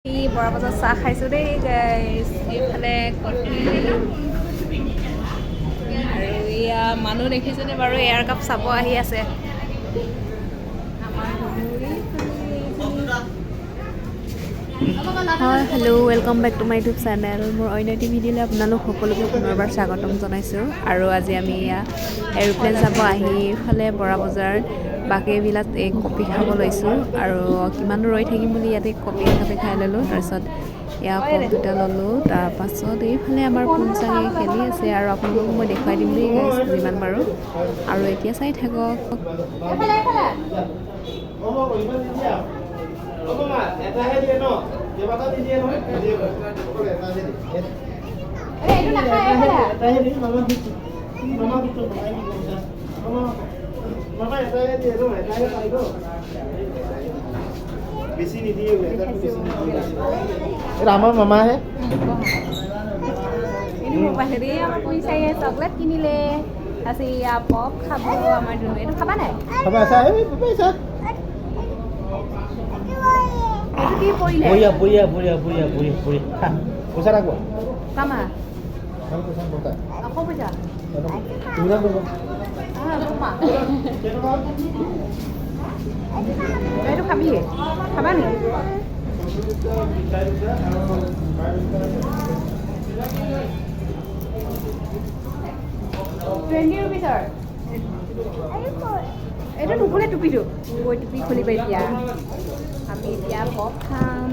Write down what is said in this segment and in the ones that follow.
এই বৰা বজাত চাহ খাইছোঁ দেই গাইছ এইফালে কফি আৰু এয়া মানুহ দেখিছেনে বাৰু এয়াৰ কাপ চাব আহি আছে হয় hello' welcome back to my YouTube channel মোৰ অন্য এটি ভিডিঅ'লৈ আপোনালোক সকলোকে পুনৰবাৰ স্বাগতম জনাইছোঁ আৰু আজি আমি এয়া এৰোপ্লেন চাব আহি ইফালে বৰা বজাৰ বাকীবিলাক এই কফি খাব লৈছোঁ আৰু কিমান ৰৈ থাকিম বুলি ইয়াতে কফি একাপে খাই ল'লোঁ তাৰপিছত এয়া পপ দুটা ল'লোঁ তাৰপাছত এইফালে আমাৰ পুনচাঙে খেলি আছে আৰু আপোনালোকক মই দেখুৱাই দিম দেই গাইছ যিমান পাৰোঁ আৰু এতিয়া চাই থাকক আমাৰ মামা হে হেৰি আমাৰ পুনচাঙে চকলেট কিনিলে তাৰপিছত এয়া পপ খাব আমাৰ দুনু এইটো খাবা নাই খাবা আছে পইচা এইটো কি পৰিলে বঢ়িয়া বঢ়িয়া বঢ়িয়া বঢ়িয়া বঢ়িয়া বঢ়িয়া পইচা রাখবো কামা পইচা পইচা আকৌ পইচা তুমি রাখবো এইটো খাবি খাবা নি 20 rupees এইটো নুখুলে টুপিটো গৈ টুপি খুলিব এতিয়া আমি এতিয়া পপ খাম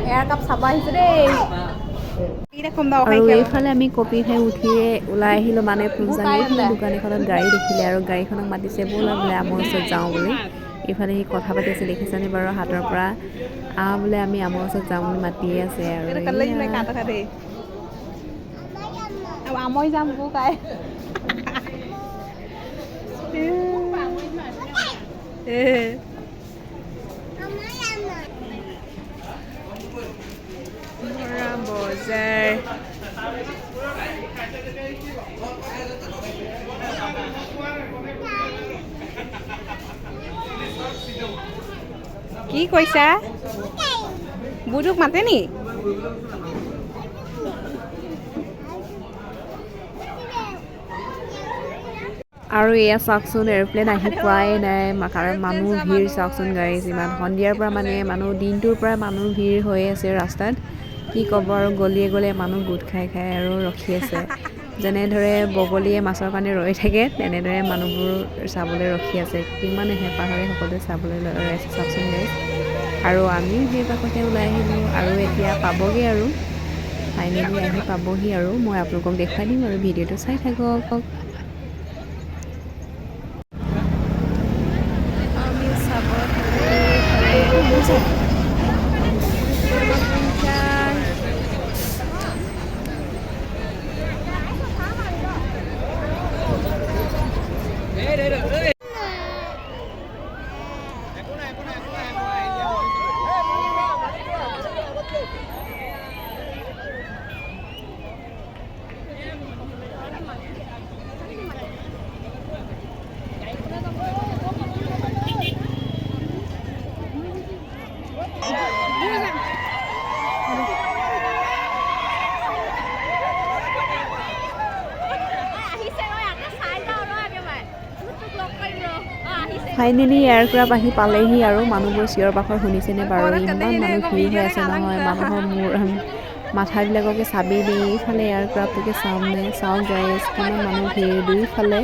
এয়াৰ কাপ চাব আহিছোঁ দেই আৰু এইফালে আমি কফি খাই উঠিয়ে ওলাই আহিলোঁ মানে পুনচাঙে এইফালে দোকান এখনত গাড়ী দেখিলে আৰু গাড়ীখনক মাতিছে ব'লা বোলে আমৰ ওচৰত যাওঁ বুলি এইফালে সি কথা পাতি আছে দেখিছেনে বাৰু হাতৰ পৰা বোলে আমি আমৰ ওচৰত যাওঁ বুলি মাতিয়ে আছে আৰু আমৈ যাম কাই বজাৰ কি কৈছা বুটুক মাতে নি আৰু এয়া চাওকচোন এৰোপ্লেন আহি পোৱাই নাই কাৰণ মানুহ ভিৰ চাওকচোন গাড়ী যিমান সন্ধিয়াৰ পৰা মানে মানুহ দিনটোৰ পৰা মানুহ ভিৰ হৈ আছে ৰাস্তাত কি ক'ব আৰু গলিয়ে গলিয়ে মানুহ গোট খাই খাই আৰু ৰখি আছে যেনেদৰে বগলীয়ে মাছৰ কাৰণে ৰৈ থাকে তেনেদৰে মানুহবোৰ চাবলৈ ৰখি আছে কিমান হেঁপাহেৰে সকলোৱে চাবলৈ ৰৈ আছে চাওকচোন গাইছ আৰু আমিও সেই পাকতে ওলাই আহিলোঁ আৰু এতিয়া পাবগৈ আৰু ফাইনেলি আহি পাবহি আৰু মই আপোনালোকক দেখুৱাই দিম আৰু ভিডিঅ'টো চাই থাকক ফাইনেলি এয়াৰক্ৰাফ্ট আহি পালেহি আৰু মানুহবোৰ চিঞৰ বাখৰ শুনিছেনে বাৰু ইমান মানুহ ভিৰ হৈ আছে নহয় মানুহৰ মাথাবিলাককে চাবি দি ইফালে এয়াৰক্ৰাফ্টটোকে চাওঁ গাইছ কিমান মানুহ ভিৰ দুইফালে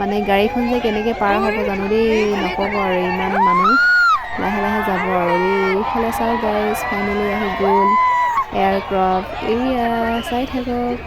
মানে গাড়ীখন যে কেনেকৈ পাৰ হ'ব জানো দেই নক'ব আৰু ইমান মানুহ লাহে লাহে যাব আৰু এইফালে চাওঁ গাইছ ফাইনেলি আহি গ'ল এয়াৰক্ৰাফ্ট এইয়া চাই থাকক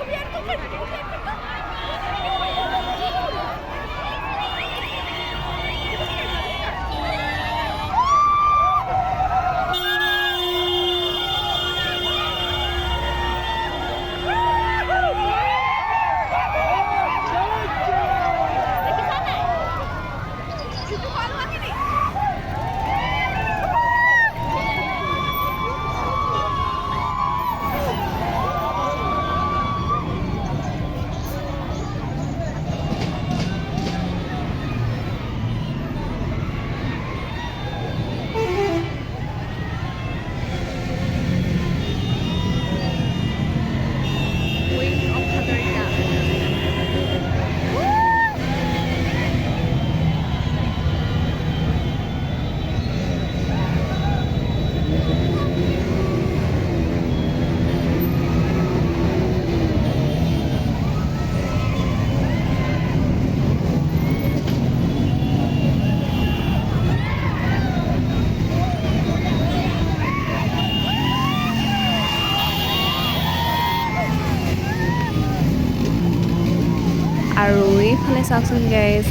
এইফালে চাওকচোন গাইজ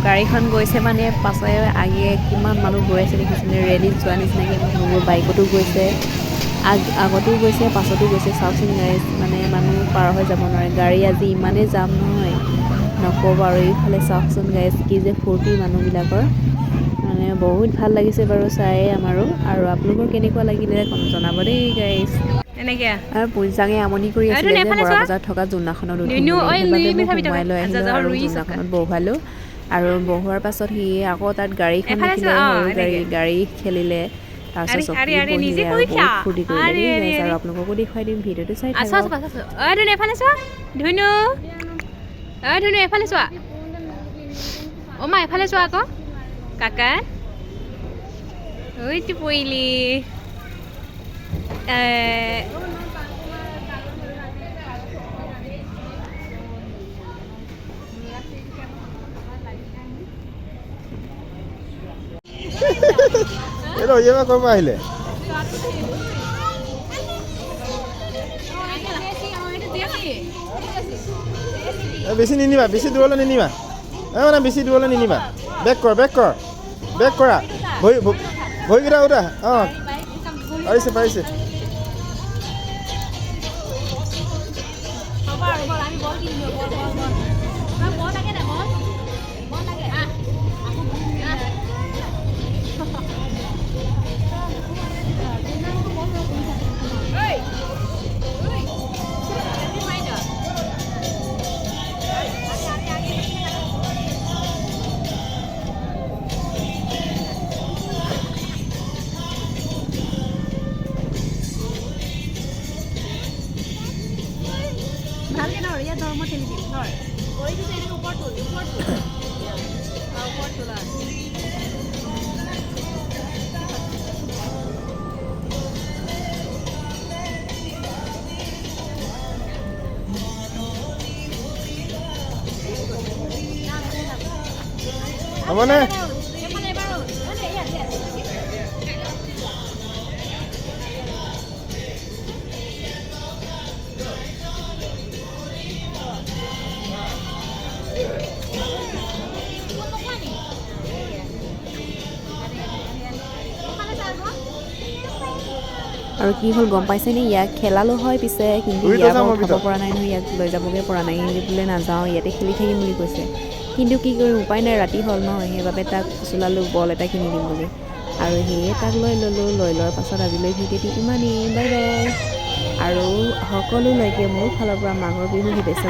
গাড়ীখন গৈছে মানে পাছে আগে কিমান মানুহ গৈ আছে দেখিছেনে ৰেলীত যোৱা নিচিনাকৈ মানুহবোৰ বাইকতো গৈছে আগতো গৈছে পাছতো গৈছে চাওকচোন গাইজ মানে মানুহ পাৰ হৈ যাব নোৱাৰে গাড়ী আজি ইমানেই যাম নহয় নক'ব আৰু এইফালে চাওকচোন গাইজ কি যে ফূৰ্তি মানুহবিলাকৰ মানে বহুত ভাল লাগিছে বাৰু চাই আমাৰো আৰু আপোনালোকৰ কেনেকুৱা লাগিলে জনাব দেই গাইজ আৰু পূজাঙে আমনি কৰি আছিলে যে বৰা বজাৰত থকা জোলনাখনত উঠিম বুলি সেইবাবে মোক সোমাই লৈ আহিলোঁ আৰু জোলনাখনত বহুৱালোঁ আৰু বহুৱাৰ পাছত সি আকৌ তাত গাড়ীখন দেখিলে সৰু গাড়ী খেলিলে তাৰপিছত চকী বহিলে আৰু বহুত ফূৰ্তি কৰিলে দেই গাইজ আৰু আপোনালোককো দেখুৱাই দিম ভিডিঅ'টো চাই থাকক এফালে চোৱা ধুনু ধুনু এফালে চোৱা অ' মা এফালে চোৱা আকৌ কাকা ঐটো পৰিলি এইটো ইয়াৰ পৰা ক'ৰ পৰা আহিলে বেছি নিনিবা বেছি দূৰলৈ নিনিবা মানে বেছি দূৰলৈ নিনিবা বেক কৰা ভৰিকেইটা উঠা অঁ পাৰিছে ভালকে ধৰ ইয়াত ধৰ মই ঠেলি দিম ধৰ ভৰিটো এনেকৈ ওপৰত তোল ওপৰত তোলা হ'বনে আৰু কি হ'ল গম পাইছেনে ইয়াক খেলালো হয় পিছে কিন্তু ইয়াক উঠাব পৰা নাই নহয় ইয়াক লৈ যাবগৈ পৰা নাই বোলে নাযাওঁ ইয়াতে খেলি থাকিম বুলি কৈছে কিন্তু কি কৰিম উপায় নাই ৰাতি হ'ল নহয় সেইবাবে তাক ফুচলালোঁ বল এটা কিনি দিম বুলি আৰু সেয়ে তাক লৈ ল'লোঁ লৈ লোৱাৰ পাছত আজিলৈ ভিডিঅ'টো ইমানেই বাই বাই আৰু সকলোলৈকে মোৰ ফালৰ পৰা মাঘৰ বিহু শুভেচ্ছা